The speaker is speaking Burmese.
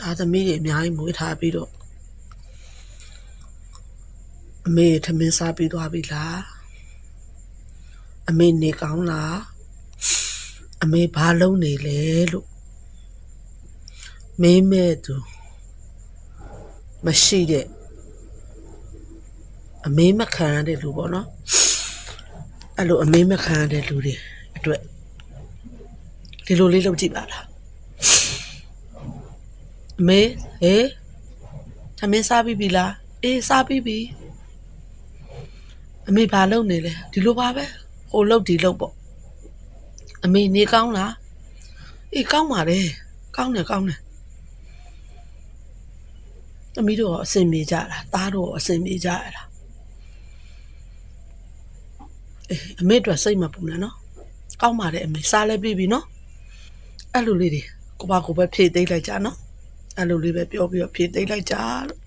သားသမီးတွေအများကြီးမွေးထားပြီးတော့အမေထမင်းစားပြီးသွားပြီလားအမေနေကောင်းလားအမေဘာလုပ်နေလဲလို့မေးမဲ့သူမရှိတဲ့အမေမခံရတဲ့လူပေါ့နော်အဲ့လိုအမေမခံရတဲ့လူတွေအတွက်ဒီလိုလေးလုပ်ကြည့်ပါလားအမေဟေးသမင်းစားပြီးပြီလားအေးစားပြီးပြီအမေဘာလုပ်နေလဲဒီလိုပါပဲဟိုလုပ်ဒီလုပ်ပေါ့အမေနေကောင်းလားအေးကောင်းပါတယ်ကောင်းတယ်သမီးတို့ရောအဆင်ပြေကြလားသားတို့ရောအဆင်ပြေကြရလားအေးအမေတို့စိတ်မပူနဲ့နော်ကောင်းပါတယ်အမေစားလဲပြီးပြီနော်အဲ့လိုလေးတွေကိုပါကိုပဲဖြည့်သိမ့်လိုက်ကြနော်အဲ့လိုလေးပဲပြောပြီးတော့ဖြည့်သိမ့်လိုက်ကြလို့